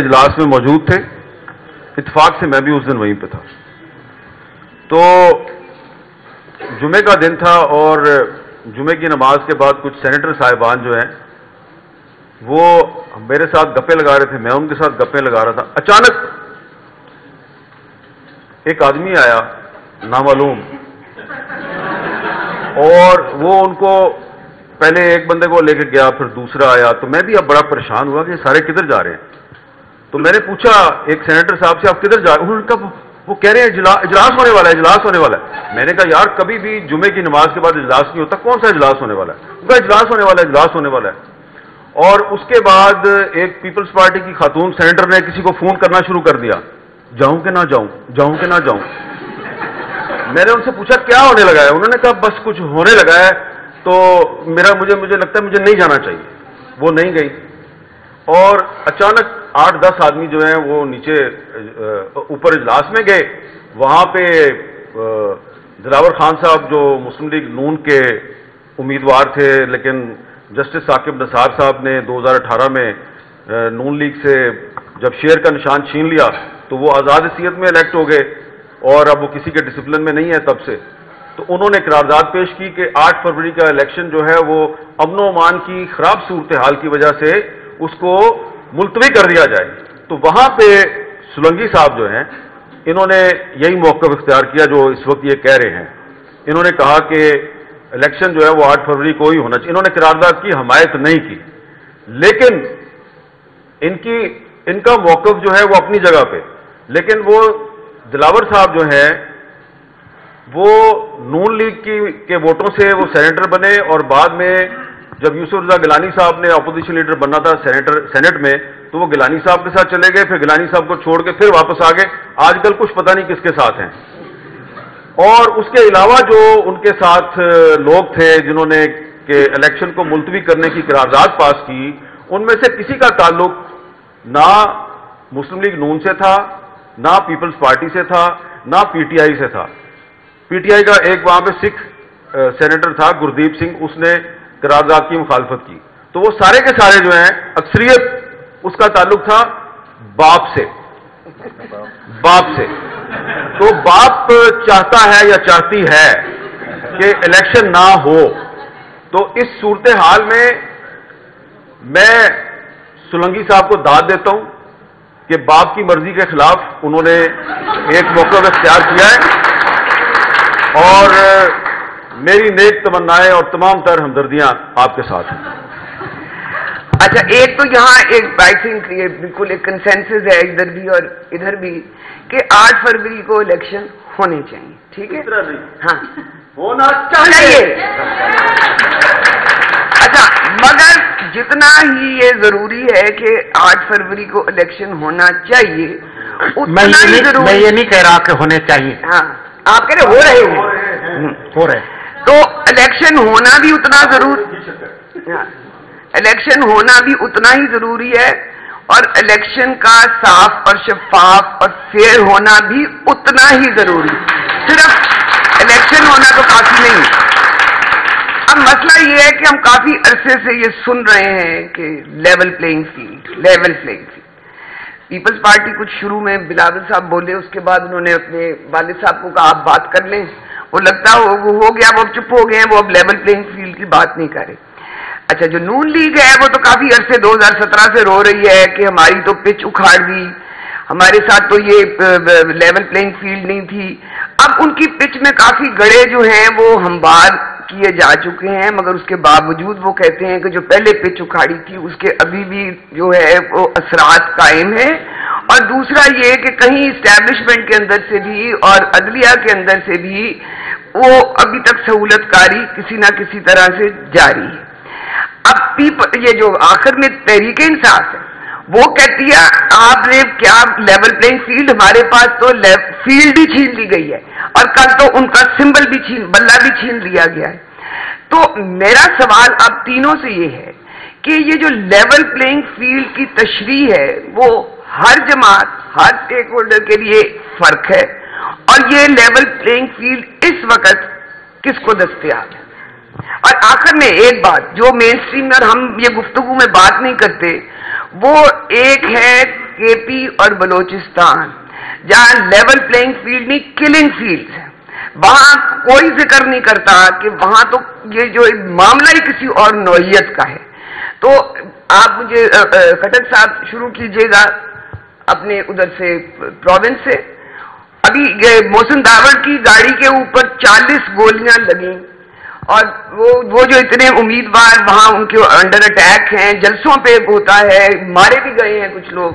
इजलास में मौजूद थे। इत्तेफाक से मैं भी उस दिन वहीं पे था। तो जुमे का दिन था और जुमे की नमाज के बाद कुछ सेनेटर साहिबान जो हैं वो मेरे साथ गप्पे लगा रहे थे, मैं उनके साथ गप्पे लगा रहा था। अचानक एक आदमी आया नामालूम, और वो उनको पहले एक बंदे को लेकर गया, फिर दूसरा आया। तो मैं भी अब बड़ा परेशान हुआ कि सारे किधर जा रहे हैं। तो मैंने पूछा एक सेनेटर साहब से, आप किधर जा रहे हैं? उन्होंने कहा वो कह रहे हैं इजलास होने वाला है, इजलास होने वाला है। मैंने कहा यार कभी भी जुमे की नमाज के बाद इजलास नहीं होता, कौन सा इजलास होने वाला है? उनका इजलास होने वाला है, इजलास होने वाला है। और उसके बाद एक पीपल्स पार्टी की खातून सेनेटर ने किसी को फोन करना शुरू कर दिया, जाऊं कि ना जाऊं, जाऊं कि ना जाऊं। मैंने उनसे पूछा क्या होने लगा है? उन्होंने कहा बस कुछ होने लगा है, तो मुझे लगता है मुझे नहीं जाना चाहिए। वो नहीं गई और अचानक 8-10 आदमी जो हैं वो नीचे ऊपर इजलास में गए। वहां पे दिलावर खान साहब जो मुस्लिम लीग नून के उम्मीदवार थे, लेकिन जस्टिस साकिब नसार साहब ने 2018 में नून लीग से जब शेर का निशान छीन लिया तो वो आज़ाद हैसियत में इलेक्ट हो गए और अब वो किसी के डिसिप्लिन में नहीं है तब से। तो उन्होंने करारदाद पेश की कि 8 फरवरी का इलेक्शन जो है वो अमन व अमान की खराब सूरत हाल की वजह से उसको मुलतवी कर दिया जाए। तो वहां पे सोलंकी साहब जो हैं इन्होंने यही मौक़िफ़ इख्तियार किया जो इस वक्त ये कह रहे हैं। इन्होंने कहा कि इलेक्शन जो है वो 8 फरवरी को ही होना चाहिए। इन्होंने करारदाद की हमायत नहीं की, लेकिन इनका मौक़िफ़ जो है वो अपनी जगह पे। लेकिन वो दिलावर साहब जो है वो नून लीग के वोटों से वो सेनेटर बने, और बाद में जब यूसुफ रज़ा गिलानी साहब ने अपोजिशन लीडर बनना था सेनेट में, तो वो गिलानी साहब के साथ चले गए, फिर गिलानी साहब को छोड़ के फिर वापस आ गए। आजकल कुछ पता नहीं किसके साथ हैं। और उसके अलावा जो उनके साथ लोग थे जिन्होंने के इलेक्शन को मुलतवी करने की करारदाद पास की, उनमें से किसी का ताल्लुक ना मुस्लिम लीग नून से था, ना पीपल्स पार्टी से था, ना पीटीआई से था। पीटीआई का एक वहां पे सिख सेनेटर था गुरदीप सिंह, उसने करारदाद की मुखालफत की। तो वो सारे के सारे जो हैं अक्सरियत उसका ताल्लुक था बाप से। तो बाप चाहता है या चाहती है कि इलेक्शन ना हो। तो इस सूरत हाल में मैं सोलंकी साहब को दाद देता हूं कि बाप की मर्जी के खिलाफ उन्होंने एक मौक़िफ़ इख्तियार किया है, और मेरी नेक तमन्नाएं और तमाम तर हमदर्दियां आपके साथ हैं। अच्छा, एक तो यहाँ एक आई थिंक ये बिल्कुल एक कंसेंसस है इधर भी और इधर भी कि 8 फरवरी को इलेक्शन होने चाहिए, ठीक है? हाँ, होना चाहिए। अच्छा, मगर जितना ही ये जरूरी है कि 8 फरवरी को इलेक्शन होना चाहिए, उतना ही जरूरी। मैं ये नहीं कह रहा कि होने चाहिए। हाँ, आप कह रहे हो रहे हैं। तो इलेक्शन होना भी उतना इलेक्शन होना भी उतना ही जरूरी है, और इलेक्शन का साफ और शफाफ और फेयर होना भी उतना ही जरूरी। सिर्फ इलेक्शन होना तो काफी नहीं। अब मसला ये है कि हम काफी अरसे से ये सुन रहे हैं कि level playing field. Peoples Party कुछ शुरू में बिलावल साहब बोले, उसके बाद उन्होंने अपने वालिद साहब को कहा आप बात कर लें। वो लगता हो गया, वो अब चुप हो गए हैं, वो अब लेवल प्लेइंग फील्ड की बात नहीं करे। अच्छा, जो नून लीग है वो तो काफी अरसे 2017 से रो रही है कि हमारी तो पिच उखाड़ दी, हमारे साथ तो ये लेवल प्लेइंग फील्ड नहीं थी। अब उनकी पिच में काफी गड़े जो हैं वो हमवार किए जा चुके हैं, मगर उसके बावजूद वो कहते हैं कि जो पहले पिच उखाड़ी थी उसके अभी भी जो है वो असरात कायम है। और दूसरा ये कि कहीं इस्टेब्लिशमेंट के अंदर से भी और अदलिया के अंदर से भी वो अभी तक सहूलतकारी किसी ना किसी तरह से जारी है। अब ये जो आखिर में तहरीक इंसाफ है वो कहती है आपने क्या लेवल प्लेइंग फील्ड, हमारे पास तो फील्ड ही छीन ली गई है, और कल तो उनका सिंबल भी बल्ला भी छीन लिया गया है। तो मेरा सवाल अब तीनों से ये है कि ये जो लेवल प्लेइंग फील्ड की तशरीह है वो हर जमात, हर स्टेक होल्डर के लिए फर्क है, और ये लेवल प्लेइंग फील्ड इस वक्त किसको दस्तयाब है। और आखिर में एक बात जो मेन स्ट्रीम में और हम ये गुफ्तगू में बात नहीं करते, वो एक है KP اور بلوچستان جہاں لیول پلینگ فیلڈ نہیں کلنگ فیلڈ ہے، وہاں کوئی ذکر نہیں کرتا کہ وہاں تو یہ جو معاملہ ہی کسی اور نوعیت کا ہے. تو آپ مجھے کھٹک صاحب شروع کیجئے گا اپنے ادھر سے پروونس سے. ابھی یہ محسن داوڑ کی گاڑی کے اوپر 40 گولیاں لگیں اور وہ جو اتنے امیدوار وہاں ان کے انڈر اٹیک ہیں، جلسوں پہ ہوتا ہے، مارے بھی گئے ہیں کچھ لوگ.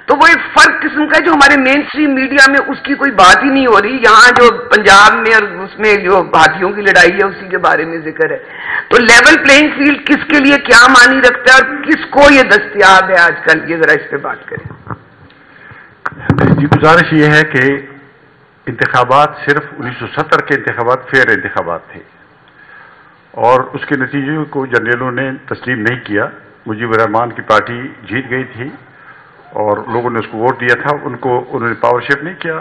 تو وہ ایک فرق قسم کا جو ہمارے مین اسٹریم میڈیا میں اس کی کوئی بات ہی نہیں ہو رہی. یہاں جو پنجاب میں اور اس میں جو ہاتھیوں کی لڑائی ہے اسی کے بارے میں ذکر ہے. تو لیول پلینگ فیلڈ کس کے لیے کیا معنی رکھتا ہے اور کس کو یہ دستیاب ہے آج کل، یہ ذرا اس پہ بات کریں. جی گزارش یہ ہے کہ انتخابات صرف 1970 کے انتخابات فیئر انتخابات تھے اور اس کے نتیجے کو جرنیلوں نے تسلیم نہیں کیا. مجیب الرحمان کی پارٹی جیت گئی تھی اور لوگوں نے اس کو ووٹ دیا تھا، انہوں نے پاور شفٹ نہیں کیا.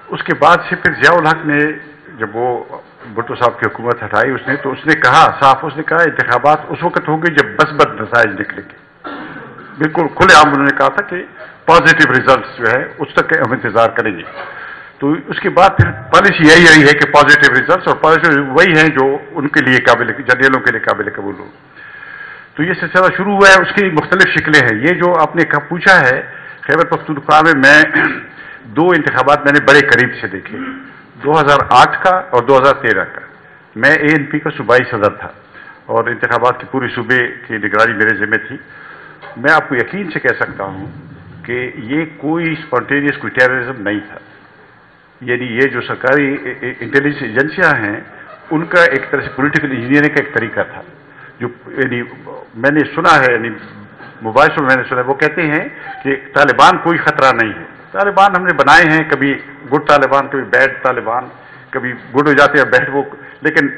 اس کے بعد سے پھر ضیاء الحق نے جب وہ بھٹو صاحب کی حکومت ہٹائی تو اس نے کہا صاف، اس نے کہا انتخابات اس وقت ہوں گے جب مثبت نتائج نکلیں گے. بالکل کھلے عام انہوں نے کہا تھا کہ پازیٹیو ریزلٹس جو ہے اس تک ہم انتظار کریں گے. تو اس کے بعد پھر پالیسی یہی رہی ہے کہ پازیٹیو ریزلٹس، اور پازیٹیو وہی ہیں جو ان کے لیے جرنیلوں کے لیے قابل قبول ہو. تو یہ سلسلہ شروع ہوا ہے، اس کی مختلف شکلیں ہیں. یہ جو آپ نے پوچھا ہے، خیبر پختونخوا میں 2 انتخابات میں نے بڑے قریب سے دیکھے، 2008 کا اور 2013 کا. میں ANP کا صوبائی صدر تھا اور انتخابات کی پوری صوبے کی نگرانی میرے ذمہ تھی. میں آپ کو یقین سے کہہ سکتا ہوں کہ یہ کوئی اسپونٹینیس کوئی ٹیررزم نہیں تھا. یعنی یہ جو سرکاری انٹیلیجنس ایجنسیاں ہیں ان کا ایک طرح سے پولیٹیکل انجینئرنگ کا ایک طریقہ تھا. جو یعنی میں نے سنا ہے، یعنی موبائل سے میں نے سنا ہے، وہ کہتے ہیں کہ طالبان کوئی خطرہ نہیں ہے. طالبان ہم نے بنائے ہیں، کبھی گڈ طالبان، کبھی بیڈ طالبان، کبھی گڈ ہو جاتے ہیں بیڈ. لیکن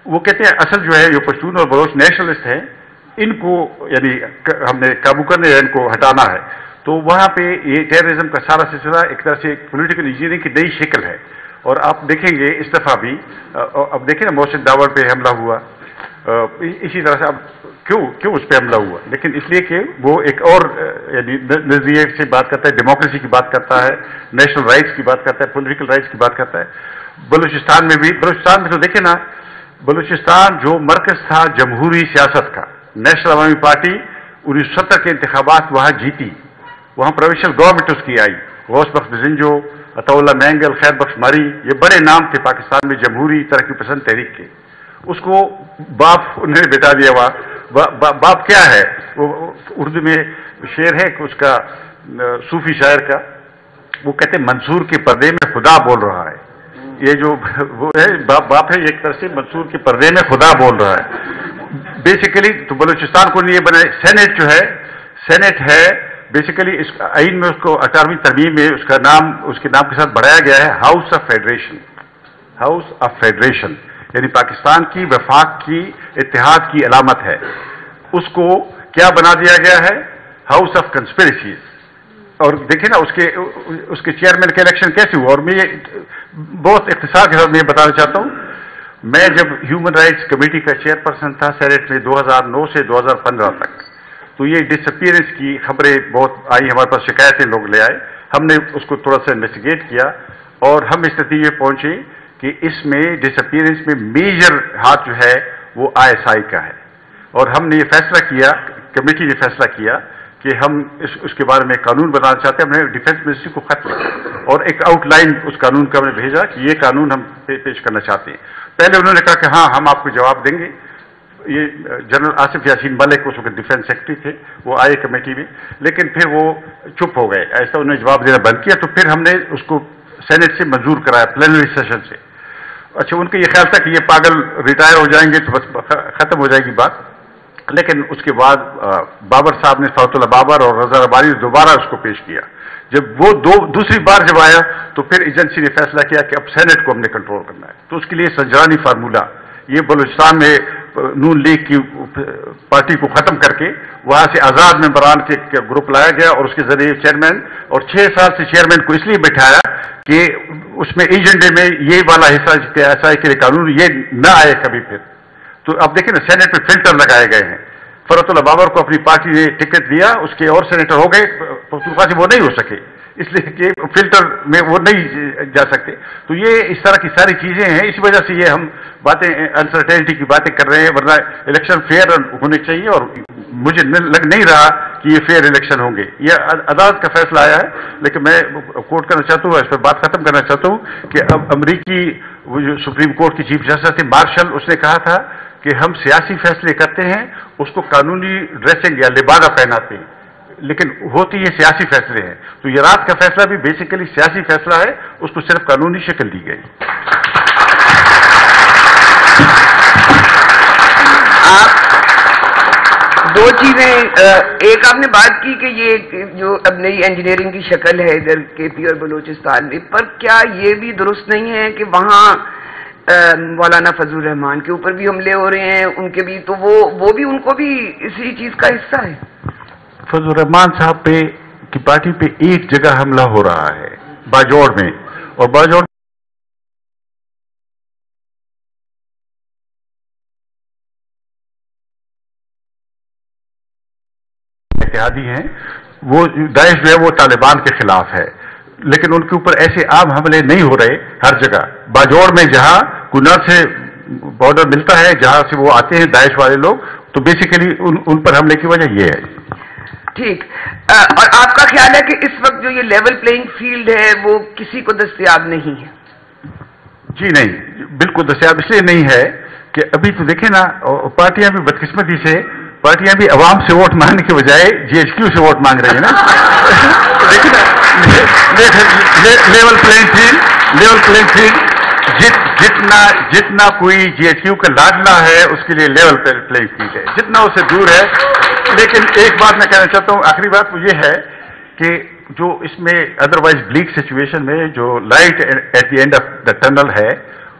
وہ کہتے ہیں اصل جو ہے جو پشتون اور بلوچ نیشنلسٹ ہیں ان کو یعنی ہم نے قابو کرنے ہے، ان کو ہٹانا ہے. تو وہاں پہ یہ ٹیررزم کا سارا سلسلہ ایک طرح سے پولیٹیکل انجینئرنگ کی نئی شکل ہے. اور آپ دیکھیں گے اس دفعہ بھی، اب دیکھیں نا محسن داوڑ پہ حملہ ہوا، اسی طرح سے اب کیوں اس پہ حملہ ہوا؟ لیکن اس لیے کہ وہ ایک اور یعنی نظریے سے بات کرتا ہے، ڈیموکریسی کی بات کرتا ہے، نیشنل رائٹس کی بات کرتا ہے، پولیٹیکل رائٹس کی بات کرتا ہے. بلوچستان میں تو دیکھیں نا، بلوچستان جو مرکز تھا جمہوری سیاست کا، نیشنل عوامی پارٹی 1970 کے انتخابات وہاں جیتی، وہاں پروونشل گورنمنٹ اس کی آئی. غوث بخش بزنجو، عطا اللہ مینگل، خیر بخش ماری، یہ بڑے نام تھے پاکستان میں جمہوری ترقی پسند تحریک کے. اس کو باپ انہوں نے بتا دیا. باپ کیا ہے؟ وہ اردو میں شعر ہے کہ اس کا صوفی شاعر کا، وہ کہتے ہیں منصور کے پردے میں خدا بول رہا ہے. یہ جو وہ ہے باپ ہے، ایک طرح سے منصور کے پردے میں خدا بول رہا ہے. بیسیکلی تو بلوچستان کو لیے بنا سینٹ جو ہے، سینٹ ہے بیسیکلی اس آئین میں اس کو 18ویں ترمیم میں اس کے نام کے ساتھ بڑھایا گیا ہے house of federation. House of federation یعنی پاکستان کی وفاق کی اتحاد کی علامت ہے. اس کو کیا بنا دیا گیا ہے؟ House of conspiracies. اور دیکھیں نا اس کے چیئرمین کے الیکشن کیسے ہوا. اور میں یہ بہت اختصار کے ساتھ میں بتانا چاہتا ہوں، میں جب ہیومن رائٹس کمیٹی کا چیئرپرسن تھا سینٹ میں 2009 سے 2015 تک، تو یہ ڈسپیئرنس کی خبریں بہت آئی، ہمارے پاس شکایتیں لوگ لے آئے. ہم نے اس کو تھوڑا سا انویسٹیگیٹ کیا اور ہم اس نتیجے پہنچے کہ اس میں ڈسپیئرنس میں میجر ہاتھ جو ہے وہ ISI کا ہے. اور ہم نے یہ فیصلہ کیا، کمیٹی نے فیصلہ کیا کہ ہم اس کے بارے میں قانون بنانا چاہتے ہیں. ہم نے ڈیفینس منسٹری کو خط لکھا اور ایک آؤٹ لائن اس قانون کا ہم نے بھیجا کہ یہ قانون ہم پیش کرنا چاہتے ہیں. پہلے انہوں نے کہا کہ ہاں ہم آپ کو جواب دیں گے. یہ جنرل آصف یاسین ملک اس وقت ڈیفینس سیکرٹری تھے، وہ آئے کمیٹی میں، لیکن پھر وہ چپ ہو گئے. ایسا انہوں نے جواب دینا بند کیا. تو پھر ہم نے اس کو سینٹ سے منظور کرایا پلینری سیشن سے. اچھا ان کا یہ خیال تھا کہ یہ پاگل ریٹائر ہو جائیں گے تو بس ختم ہو جائے گی بات. لیکن اس کے بعد بابر صاحب نے، فوت اللہ بابر اور رضا ربانی نے دوبارہ اس کو پیش کیا. جب وہ دوسری بار جب آیا تو پھر ایجنسی نے فیصلہ کیا کہ اب سینٹ کو ہم نے کنٹرول کرنا ہے. تو اس کے لیے سنجرانی فارمولہ، یہ بلوچستان میں نون لیگ کی پارٹی کو ختم کر کے وہاں سے آزاد ممبران کے گروپ لایا گیا اور اس کے ذریعے چیئرمین، اور 6 سال سے چیئرمین کو اس لیے بٹھایا کہ اس میں ایجنڈے میں یہ والا حصہ ایسا ہے کہ قانون یہ نہ آئے کبھی پھر. تو اب دیکھیں نا سینٹ میں فلٹر لگائے گئے ہیں. फरतुल्लाह बाबर को अपनी पार्टी ने टिकट दिया, उसके और सेनेटर हो गए, पख्तूनख्वा से वो नहीं हो सके, इसलिए कि फिल्टर में वो नहीं जा सकते। तो ये इस तरह की सारी चीजें हैं, इसी वजह से ये हम बातें अनसर्टेनिटी की बातें कर रहे हैं, वरना इलेक्शन फेयर होने चाहिए और मुझे लग नहीं रहा कि ये फेयर इलेक्शन होंगे। ये अदालत का फैसला आया है, लेकिन मैं कोट करना चाहता हूँ, इस पर बात खत्म करना चाहता हूँ कि अब अमरीकी वो जो सुप्रीम कोर्ट की चीफ जस्टिस थे मार्शल, उसने कहा था कि हम सियासी फैसले करते हैं, उसको कानूनी ड्रेसिंग या लिबादा पहनाते हैं, लेकिन होती ये सियासी फैसले हैं। तो ये रात का फैसला भी बेसिकली सियासी फैसला है, उसको सिर्फ कानूनी शक्ल दी गई। आप दो चीजें, एक आपने बात की कि ये जो अब नई इंजीनियरिंग की शक्ल है इधर केपी और बलूचिस्तान में, पर क्या ये भी दुरुस्त नहीं है कि वहाँ मौलाना फजल रहमान के ऊपर भी हमले हो रहे हैं, उनके भी, तो वो भी उनको भी इसी चीज का हिस्सा है? फजल रहमान साहब पे की पार्टी पे एक जगह हमला हो रहा है, बाजौड़ में, और बाजौड़ इत्तेहादी हैं, वो दाइश जो है वो तालिबान के खिलाफ है, लेकिन उनके ऊपर ऐसे आम हमले नहीं हो रहे हर जगह। बाजौड़ में जहां कुन्नर से बॉर्डर मिलता है, जहां से वो आते हैं दाइश वाले लोग, तो बेसिकली उन पर हमले की वजह ये है। ठीक। और आपका ख्याल है कि इस वक्त जो ये लेवल प्लेइंग फील्ड है वो किसी को दस्तयाब नहीं है? जी नहीं, बिल्कुल दस्तयाब इसलिए नहीं है कि अभी तो देखें ना, पार्टियां भी बदकिस्मती से, पार्टियां भी अवाम से वोट मांगने के बजाय GHQ से वोट मांग रही है ना। देखिए ना, लेवल प्लेइंग फील्ड जितना कोई GHQ का लाडला है उसके लिए लेवल प्लेइंग फील्ड है, जितना उससे दूर है। लेकिन एक बात मैं कहना चाहता हूँ, आखिरी बात वो ये है कि जो इसमें अदरवाइज ब्लीक सिचुएशन में जो light at the end of the tunnel है,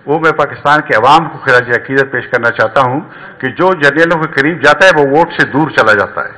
वो मैं पाकिस्तान के अवाम को खिराज अकीदत पेश करना चाहता हूँ कि जो जर्नलों के करीब जाता है वो वोट से दूर चला जाता है।